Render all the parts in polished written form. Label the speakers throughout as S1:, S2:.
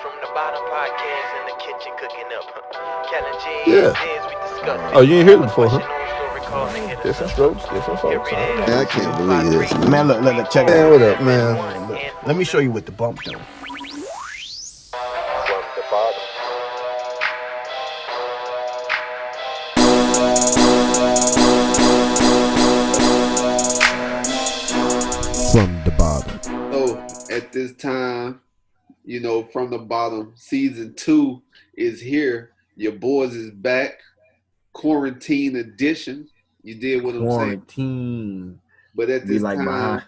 S1: From the bottom podcast in the kitchen cooking up. Kellen G
S2: Yeah.
S1: and Diz, we discussing.
S2: Oh, you ain't hear them before,
S1: Question
S2: huh?
S1: on story calling and hit us
S2: Different
S1: up.
S2: strokes, different folks.
S1: Every
S2: I
S1: day,
S2: know.
S3: Man, I can't believe this,
S1: 253.
S3: man.
S4: Man, look, check it
S2: Man,
S4: out.
S2: what up, man?
S4: Look, let me show you what the bump do.
S1: From the bottom.
S4: From the bottom.
S3: So at this time, from the bottom, season 2 is here. Your boys is back. Quarantine edition. You did what I'm saying.
S4: Quarantine.
S3: But at
S4: Be
S3: this
S4: like
S3: time,
S4: behind.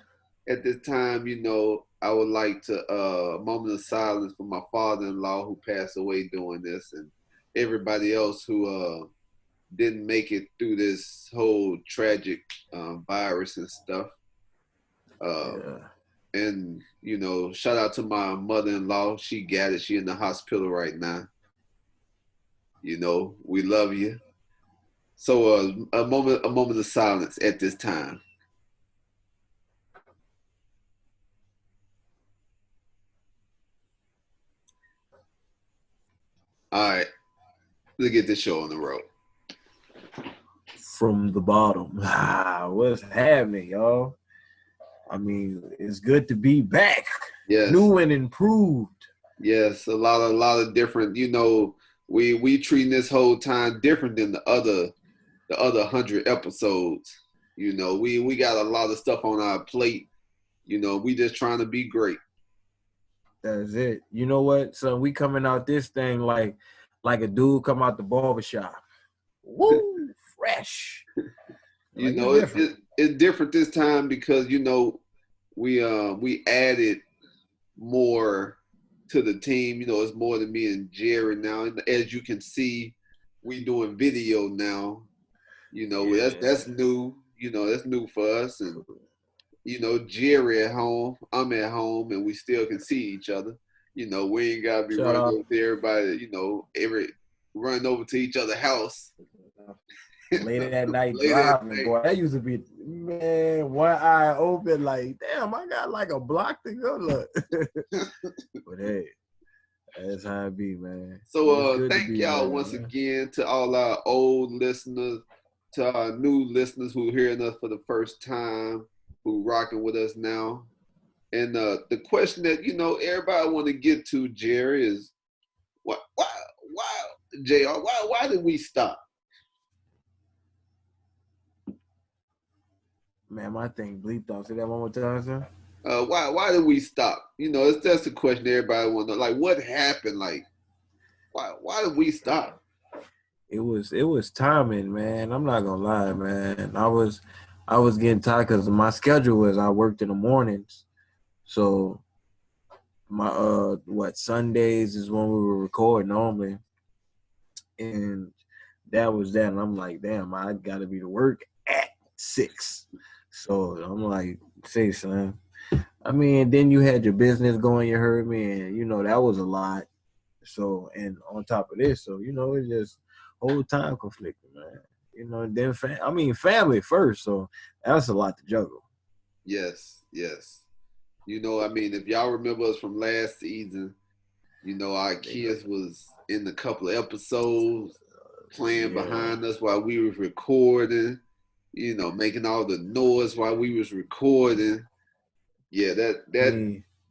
S3: I would like to a moment of silence for my father-in-law who passed away doing this, and everybody else who didn't make it through this whole tragic virus and stuff.
S4: Yeah.
S3: And shout out to my mother-in-law. She got it. She in the hospital right now. We love you. So a moment of silence at this time. All right, let's get this show on the road.
S4: From the bottom. What's happening, y'all? I mean, it's good to be back.
S3: Yes.
S4: New and improved.
S3: Yes, a lot of different. We treating this whole time different than the other 100 episodes. We got a lot of stuff on our plate. We just trying to be great.
S4: That's it. You know what? So we coming out this thing like a dude come out the barbershop. Woo, fresh.
S3: It's different this time because we added more to the team. It's more than me and Jerry now. And as you can see, we doing video now. That's new. That's new for us. And Jerry at home, I'm at home, and we still can see each other. We ain't gotta be running over to everybody. Running over to each other's house.
S4: Late at night driving, boy. That used to be, man, one eye open, like, damn, I got like a block to go. Look. But hey, that's how it be, man.
S3: So thank y'all once again to all our old listeners, to our new listeners who hearing us for the first time, who rocking with us now. And the question that everybody want to get to, Jerry, is why JR, why did we stop?
S4: Man, my thing bleeped off. Say that one more time, sir.
S3: Why did we stop? That's the question everybody want to know. Like, what happened? Like, why did we stop?
S4: It was timing, man. I'm not gonna lie, man. I was getting tired because my schedule was I worked in the mornings, so my Sundays is when we were recording normally, and that was that. And I'm like, damn, I gotta be to work at 6. So I'm like, say, son. I mean, then you had your business going, you heard me, and that was a lot. So, and on top of this, so it's just whole time conflicting, man. Then family first, so that's a lot to juggle.
S3: Yes. If y'all remember us from last season, our kids was in a couple of episodes playing behind us while we was recording. Making all the noise while we was recording. Yeah, that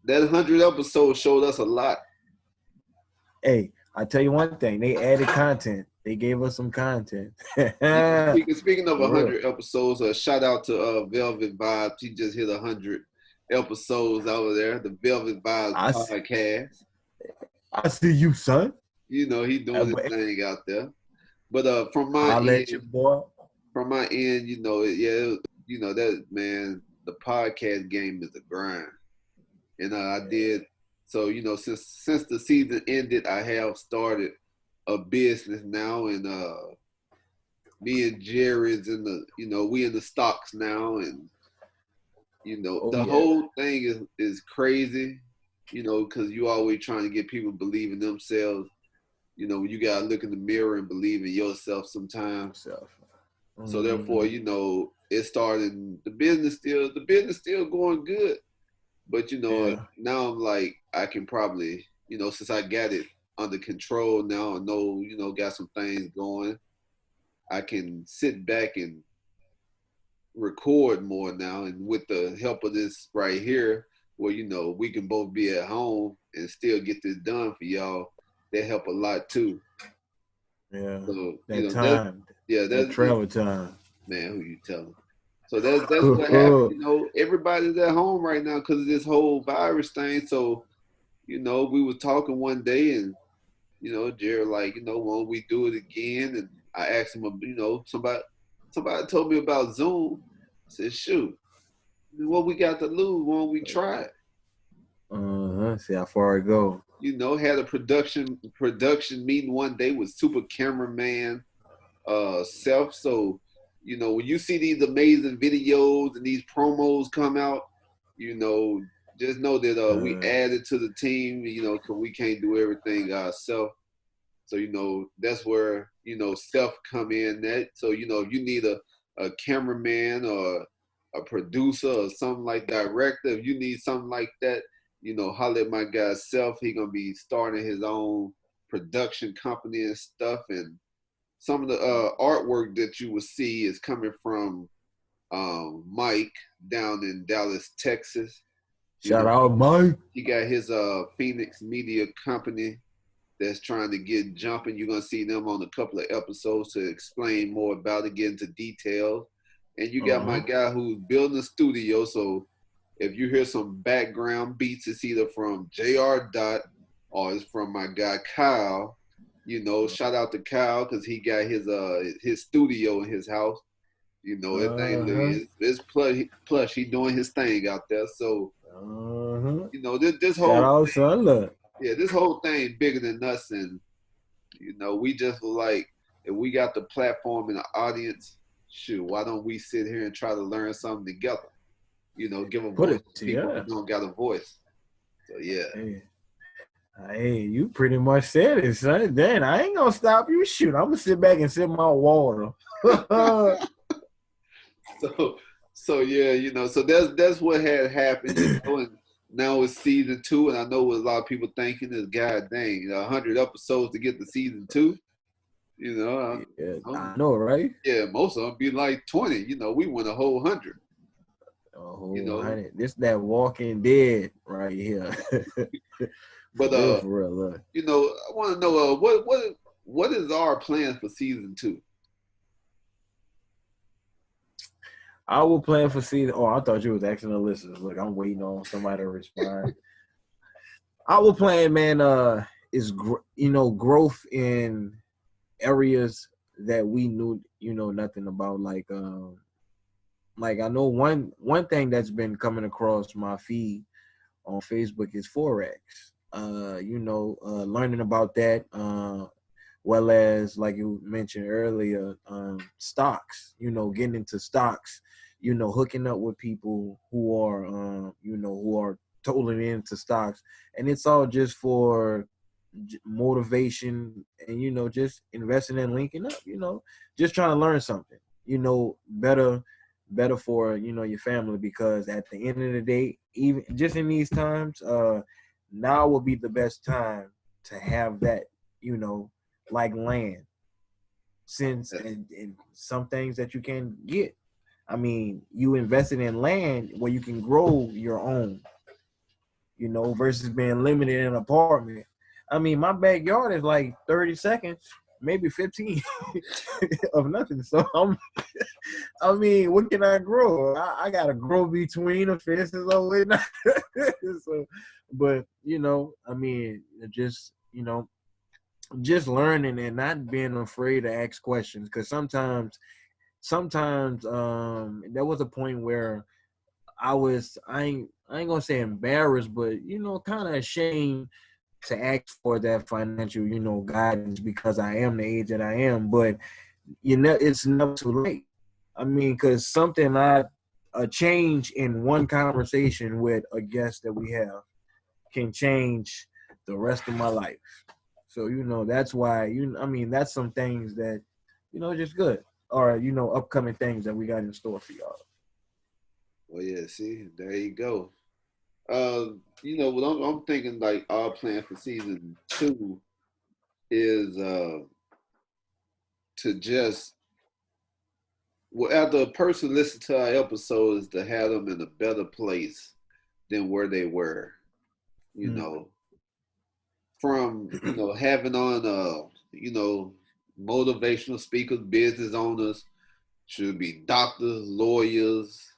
S3: 100 episodes showed us a lot.
S4: Hey, I tell you one thing, they added content. They gave us some content.
S3: Speaking of 100 episodes, a shout out to Velvet Vibes. He just hit 100 episodes over there. The Velvet Vibes podcast.
S4: I see you, son.
S3: He doing his thing out there. But from my
S4: I'll let you, boy.
S3: From my end, that man, the podcast game is a grind, and I did so. Since the season ended, I have started a business now, and me and Jerry's in the we in the stocks now, and whole thing is crazy, because you always trying to get people to believe in themselves. You gotta look in the mirror and believe in yourself sometimes. So therefore, it started. The business still going good, but now I'm like, I can probably since I got it under control now, I know, got some things going. I can sit back and record more now, and with the help of this right here, where we can both be at home and still get this done for y'all. That help a lot too.
S4: Yeah,
S3: So
S4: that time, that
S3: that's
S4: travel time.
S3: man, who you telling? So that's what happened. Everybody's at home right now because of this whole virus thing. So we were talking one day, and Jared like, won't we do it again? And I asked him, somebody told me about Zoom. I said, shoot, what we got to lose? Won't we try it?
S4: See how far it go.
S3: Had a production meeting one day with super cameraman self. So, when you see these amazing videos and these promos come out, just know that we added to the team, because we can't do everything ourselves. So, that's where, self come in that. So, if you need a cameraman or a producer or something like director, if you need something like that, holler at my guy Self. He gonna be starting his own production company and stuff. And some of the artwork that you will see is coming from Mike down in Dallas, Texas.
S4: Shout out Mike.
S3: He got his Phoenix Media Company that's trying to get jumping. You're gonna see them on a couple of episodes to explain more about it, get into details. And you got my guy who's building a studio. So if you hear some background beats, it's either from JR Dot or it's from my guy Kyle. Shout out to Kyle because he got his studio in his house. That thing it's plush. He doing his thing out there. So this whole
S4: shout out, son. Look.
S3: Yeah, this whole thing bigger than us, and we just like, if we got the platform and the audience, shoot, why don't we sit here and try to learn something together? Give a voice to people who don't got a voice. So yeah.
S4: Hey, you pretty much said it, son. Then I ain't gonna stop you. Shoot, I'm gonna sit back and sip my water.
S3: So yeah, so that's what had happened, and now it's season 2, and I know what a lot of people thinking is, God dang, 100 episodes to get to season 2.
S4: I know, right?
S3: Yeah, most of them be like 20. We went a whole 100.
S4: This that Walking Dead right here.
S3: But
S4: for real,
S3: I want to know what is our plan for season 2?
S4: I will plan for season. Oh, I thought you was asking the listeners. Look, I'm waiting on somebody to respond. I will plan, man. Is growth in areas that we knew nothing about. Like I know one thing that's been coming across my feed on Facebook is Forex. Learning about that. Well as, like you mentioned earlier, stocks, getting into stocks, hooking up with people who are totally into stocks. And it's all just for motivation and, just investing and linking up, just trying to learn something, better for, your family, because at the end of the day, even just in these times, now will be the best time to have that, like land, since and some things that you can get. I mean, you invested in land where you can grow your own, versus being limited in an apartment. I mean, my backyard is like 30 seconds, maybe 15 of nothing. So I mean, what can I grow? I got to grow between the fences over there. So, but, I mean, just learning and not being afraid to ask questions, because sometimes there was a point where I ain't gonna say embarrassed, but kind of ashamed to ask for that financial guidance, because I am the age that I am. But it's never too late. I mean, because a change in one conversation with a guest that we have can change the rest of my life. So, that's why, that's some things that, just good, or, upcoming things that we got in store for y'all.
S3: Well, yeah, see, there you go. What I'm thinking like our plan for season 2 is to just well, after a person listens to our episodes, to have them in a better place than where they were. You know, from having on motivational speakers, business owners, should be doctors, lawyers,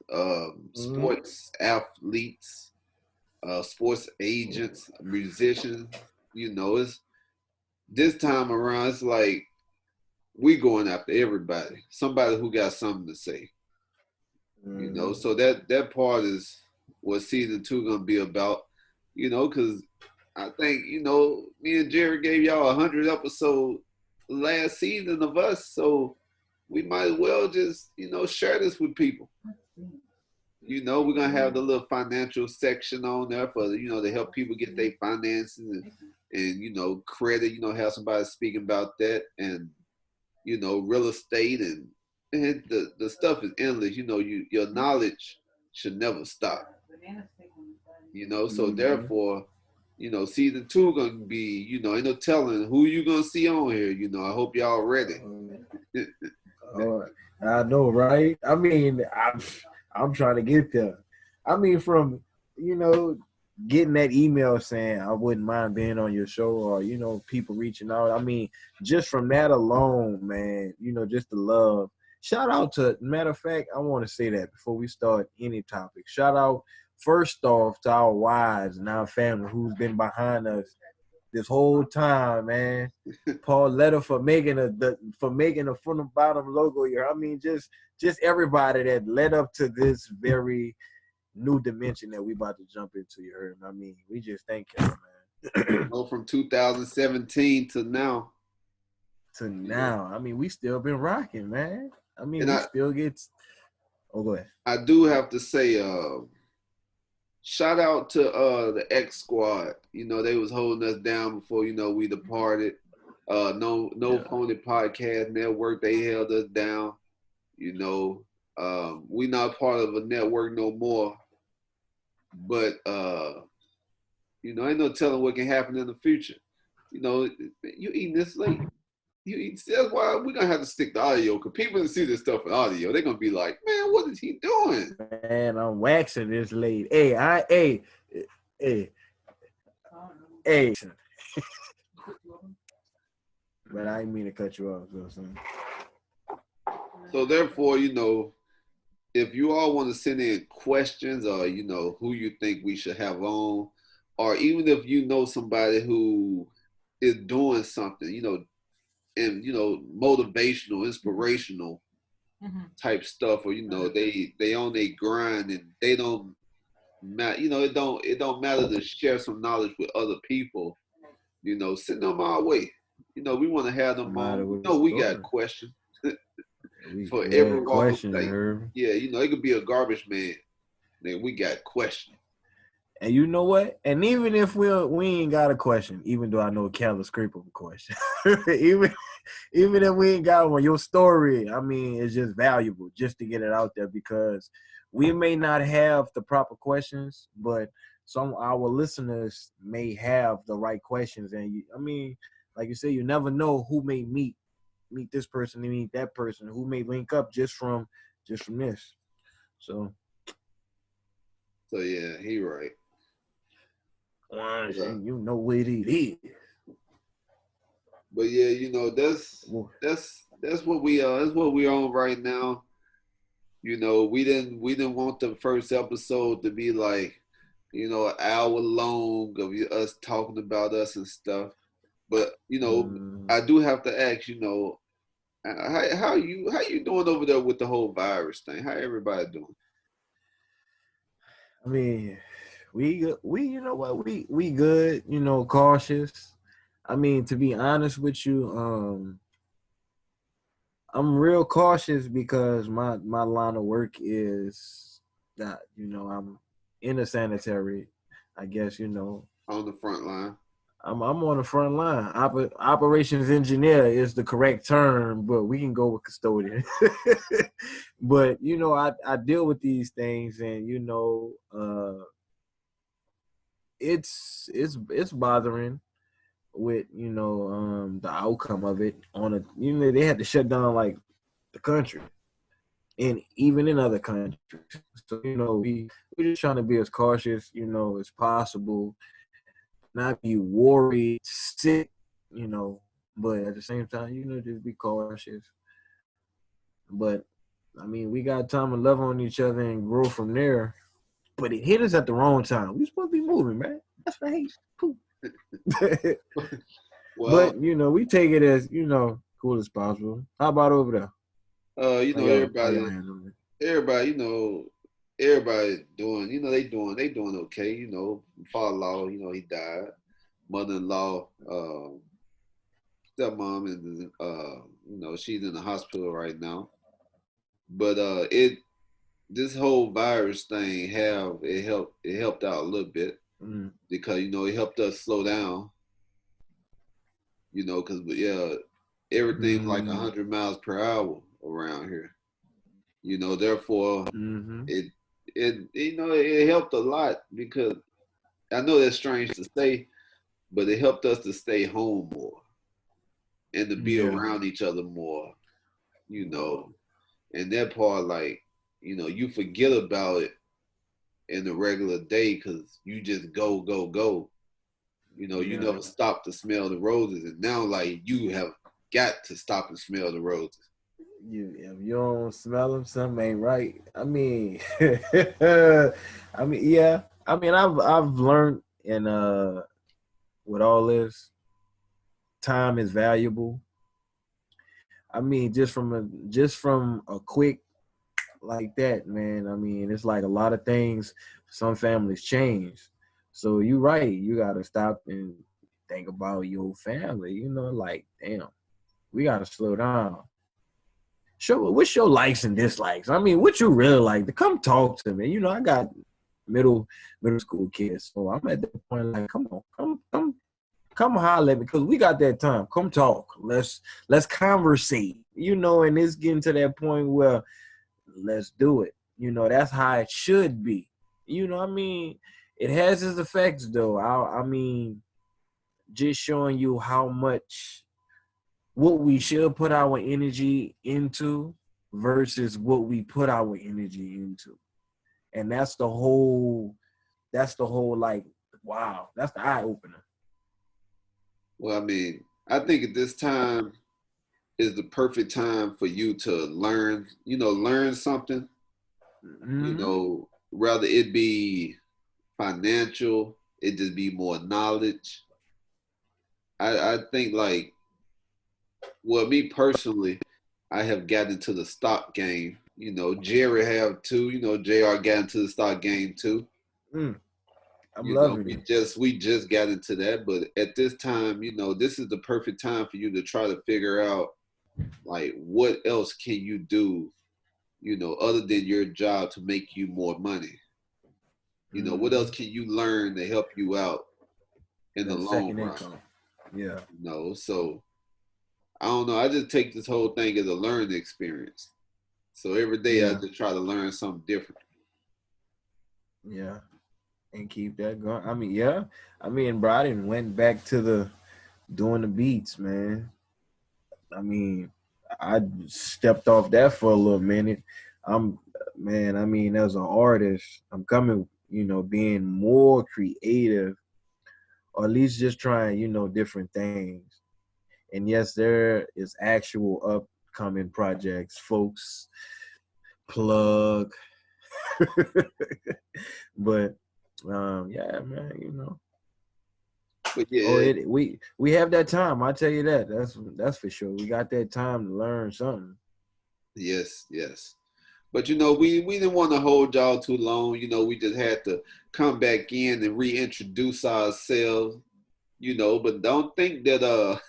S3: sports athletes, sports agents, musicians. It's this time around. It's like we going after everybody. Somebody who got something to say. So that part is what season 2 gonna be about. Because I think me and Jerry gave y'all 100 episode last season of us, so we might as well just share this with people. We're gonna have the little financial section on there for to help people get their finances and credit. Have somebody speaking about that and real estate and the stuff is endless. Your knowledge should never stop. So therefore, season 2 gonna be, ain't no telling who you gonna see on here. I hope y'all ready.
S4: I know, right? I mean, I'm trying to get there. I mean, from getting that email saying I wouldn't mind being on your show, or people reaching out. I mean, just from that alone, man, just the love. Shout out to, matter of fact, I want to say that before we start any topic. Shout out first off to our wives and our family who's been behind us this whole time, man. Pauletta for making the from the bottom logo here. I mean, just everybody that led up to this very new dimension that we about to jump into. You heard me? I mean, we just thank you, man.
S3: From 2017 to now.
S4: I mean, we still been rocking, man. I mean, we still get. Oh, go ahead.
S3: I do have to say, shout out to the X Squad. They was holding us down before we departed. No Phony Podcast Network. They held us down. We not part of a network no more. But ain't no telling what can happen in the future. You eating this late. That's why we're gonna have to stick to audio, because people that see this stuff in audio, they're gonna be like, man, what is he doing?
S4: Man, I'm waxing this late. Hey. But I didn't mean to cut you off, though, son.
S3: So therefore, if you all want to send in questions or who you think we should have on, or even if somebody who is doing something, and motivational, inspirational type stuff, or they on their grind and they don't matter, it don't matter to share some knowledge with other people, send them our way. We want to have them on. We got questions for every
S4: question.
S3: It could be a garbage man. Then we got questions.
S4: And you know what? And even if we ain't got a question, even though I know Cal scrape of a question, even if we ain't got one, your story, I mean, it's just valuable just to get it out there, because we may not have the proper questions, but some of our listeners may have the right questions. And I mean, like you say, you never know who may meet this person, meet that person, who may link up just from this. So
S3: yeah, he right.
S4: You know what it is.
S3: But yeah, that's what we are. That's what we're on right now. We didn't want the first episode to be like, an hour long of us talking about us and stuff. But I do have to ask, how you doing over there with the whole virus thing? How everybody doing?
S4: I mean, we good, cautious. I mean, to be honest with you, I'm real cautious because my line of work is that, I'm in a sanitary, I guess,
S3: on the front line.
S4: I'm on the front line. Operations engineer is the correct term, but we can go with custodian. But I deal with these things, and it's bothering with the outcome of it they had to shut down like the country and even in other countries. So we're just trying to be as cautious as possible, not be worried, sick, but at the same time just be cautious. But I mean, we got time to love on each other and grow from there. But it hit us at the wrong time. We supposed to be moving, man. That's what I hate. Cool.
S3: Well,
S4: But we take it as cool as possible. How about over there?
S3: everybody, everybody doing, they doing okay. Father-in-law, he died. Mother-in-law, stepmom, and she's in the hospital right now. But this whole virus thing helped out a little bit because it helped us slow down. Because everything's like 100 miles per hour around here. Therefore it helped a lot because I know that's strange to say, but it helped us to stay home more and to be around each other more. And that part, like, you forget about it in the regular day because you just go, go, go. You never stop to smell the roses. And now, like, you have got to stop and smell the roses.
S4: If you don't smell them, something ain't right. I mean, I've learned with all this, time is valuable. I mean, just from a quick like that, man. I mean, it's like a lot of things. Some families change, so you're right. You gotta stop and think about your family. Like, damn, we gotta slow down. What's your likes and dislikes? I mean, what you really like? Come talk to me. I got middle school kids, so I'm at that point. Like, come on, come holler at me because we got that time. Come talk. Let's conversate. And it's getting to that point where let's do it. That's how it should be. I mean, it has its effects though. I mean, just showing you how much what we should put our energy into versus what we put our energy into. And that's the whole like, wow, that's the eye opener.
S3: Well, I mean, I think at this time is the perfect time for you to learn something, rather it be financial, it just be more knowledge. I think like, well, me personally, I have gotten into the stock game. Jerry have too. JR got into the stock game too.
S4: I'm loving it.
S3: We just got into that, but at this time, this is the perfect time for you to try to figure out, like, what else can you do, other than your job to make you more money. What else can you learn to help you out in the long run?
S4: Income. Yeah.
S3: So I don't know. I just take this whole thing as a learning experience. So every day I just try to learn something different.
S4: Yeah. And keep that going. I mean, bro, I didn't went back to doing the beats, man. I mean, I stepped off that for a little minute. As an artist, I'm coming, being more creative, or at least just trying, different things. And yes, there is actual upcoming projects, folks. Plug. But yeah, man,
S3: But yeah,
S4: we have that time. I tell you that. That's for sure. We got that time to learn something.
S3: Yes. But we didn't want to hold y'all too long. We just had to come back in and reintroduce ourselves. But don't think that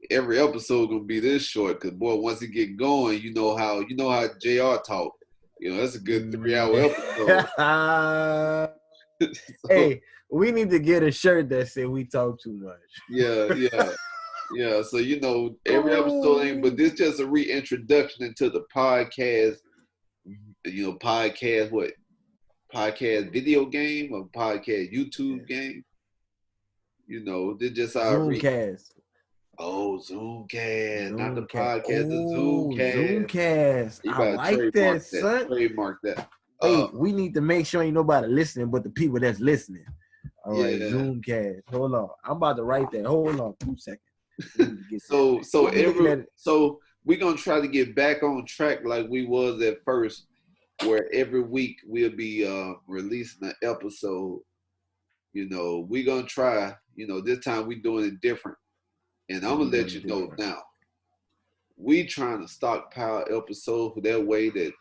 S3: every episode gonna be this short. Cause boy, once it get going, you know how JR talk. That's a good 3-hour episode.
S4: So, hey, we need to get a shirt that said we talk too much.
S3: Yeah. So every episode ain't, but this just a reintroduction into the podcast. Podcast video game or podcast YouTube game. You know, this just our
S4: Zoomcast.
S3: Oh, Zoomcast, not the
S4: Zoomcast.
S3: podcast, the
S4: Oh,
S3: Zoomcast.
S4: Zoomcast.
S3: You
S4: I
S3: better
S4: like
S3: trademark
S4: that,
S3: that.
S4: son.
S3: Trademark that.
S4: Hey, we need to make sure ain't nobody listening but the people that's listening. All right,
S3: Yeah.
S4: Zoomcast. Hold on. I'm about to write that. Hold on 2 seconds.
S3: So
S4: So
S3: we're gonna try to get back on track like we was at first, where every week we'll be releasing an episode. You know, we're gonna try, you know, this time we're doing it different. And I'm gonna let you know now. We trying to stockpile episodes that way that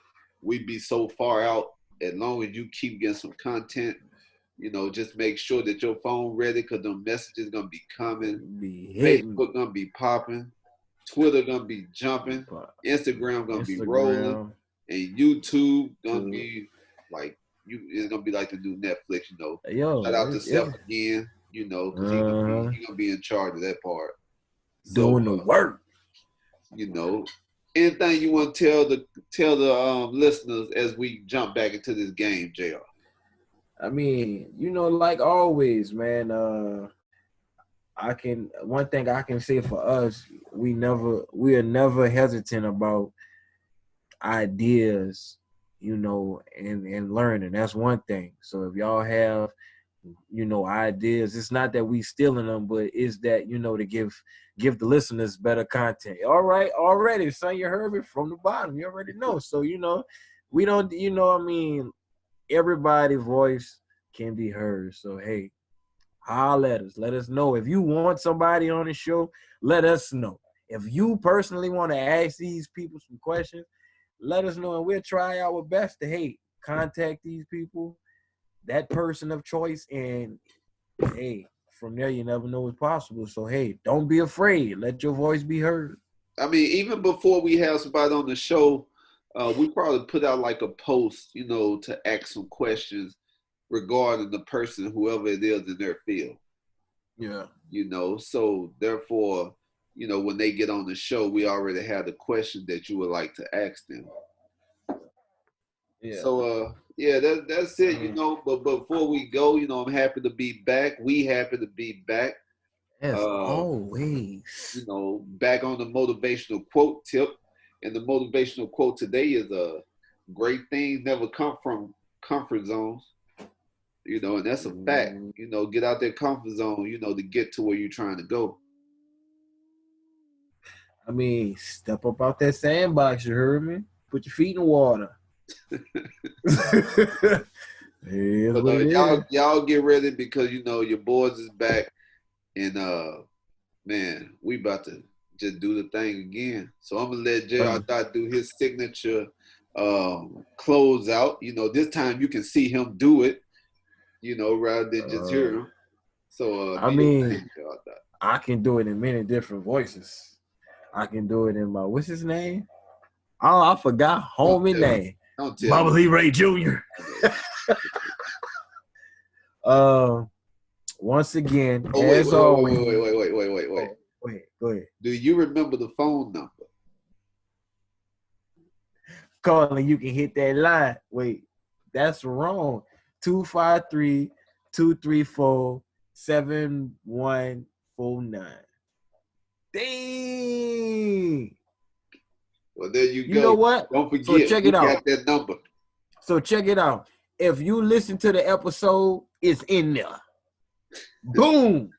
S3: we be so far out. As long as you keep getting some content, you know, just make sure that your phone ready because the messages gonna be coming. Facebook gonna be popping, Twitter gonna be jumping, Instagram gonna be rolling, and YouTube gonna be like it's gonna be like the new Netflix, you know. Shout out to Seth again, you know, because he gonna be in charge of that part.
S4: Doing the work.
S3: You know, anything you want to tell the listeners as we jump back into this game, JR?
S4: I mean, you know, like always, man. One thing I can say for us, we are never hesitant about ideas, you know, and learning. That's one thing. So if y'all have, you know, ideas, it's not that we stealing them, but it's that, you know, to give the listeners better content. All right, already, son, you heard it from the bottom. You already know. So, you know, we don't, you know, I mean, everybody's voice can be heard. So, hey, holler at us. Let us know. If you want somebody on the show, let us know. If you personally want to ask these people some questions, let us know, and we'll try our best to, hey, contact these people, that person of choice, and, hey, from there, you never know what's possible. So, hey, don't be afraid. Let your voice be heard.
S3: I mean, even before we have somebody on the show, we probably put out like a post, you know, to ask some questions regarding the person, whoever it is in their field.
S4: Yeah.
S3: You know, so therefore, you know, when they get on the show, we already have the question that you would like to ask them.
S4: Yeah.
S3: So, that's it, you know. But before we go, you know, I'm happy to be back. We happy to be back.
S4: As always.
S3: You know, back on the motivational quote tip. And the motivational quote today is great things never come from comfort zones. You know, and that's a fact. You know, get out that comfort zone, you know, to get to where you're trying to go.
S4: I mean, step up out that sandbox, you heard me? Put your feet in the water.
S3: Y'all get ready because, you know, your boys is back. And, man, we about to just do the thing again. So I'm going to let JR Dot do his signature close out. You know, this time you can see him do it, you know, rather than just hear him. So,
S4: I mean, I can do it in many different voices. I can do it in my, what's his name? Oh, I forgot homie name. Bubba Lee Ray Jr. Once again, as always.
S3: Wait.
S4: Go ahead.
S3: Do you remember the phone number?
S4: Calling, you can hit that line. Wait, that's wrong. 253-234-7149. Dang.
S3: Well, there you go.
S4: You know what?
S3: Don't forget,
S4: so check it out.
S3: Got that number.
S4: So check it out. If you listen to the episode, it's in there. Boom.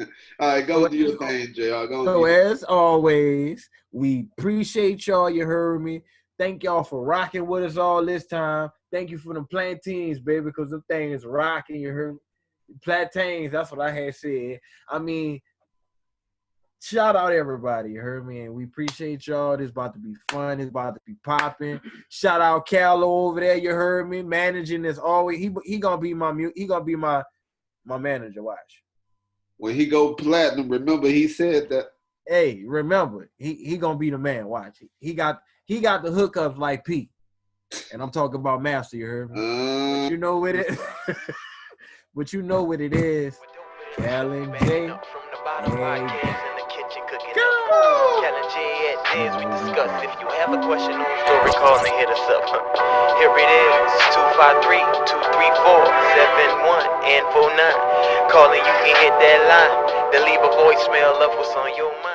S3: All right, go do your thing, JR.
S4: So as always, we appreciate y'all. You heard me. Thank y'all for rocking with us all this time. Thank you for them plantains, baby, because them things rocking. You heard me? Plantains, that's what I had said. I mean, shout out everybody, you heard me, and we appreciate y'all. This about to be fun. It's about to be popping. Shout out Callo over there, you heard me, managing this always. He gonna be my manager. Watch.
S3: When he go platinum, remember he said that.
S4: Hey, remember he gonna be the man. Watch. He got the hookups like Pete, and I'm talking about Master. You heard me? But you know what it. But you know what it is. Cal and J.
S1: kitchen cooking up. Challenge at Diz, we discuss. If you have a question on story, call and hit us up. Here it is, 253-234-71 and 49. Calling, you can hit that line, then leave a voicemail of what's on your mind.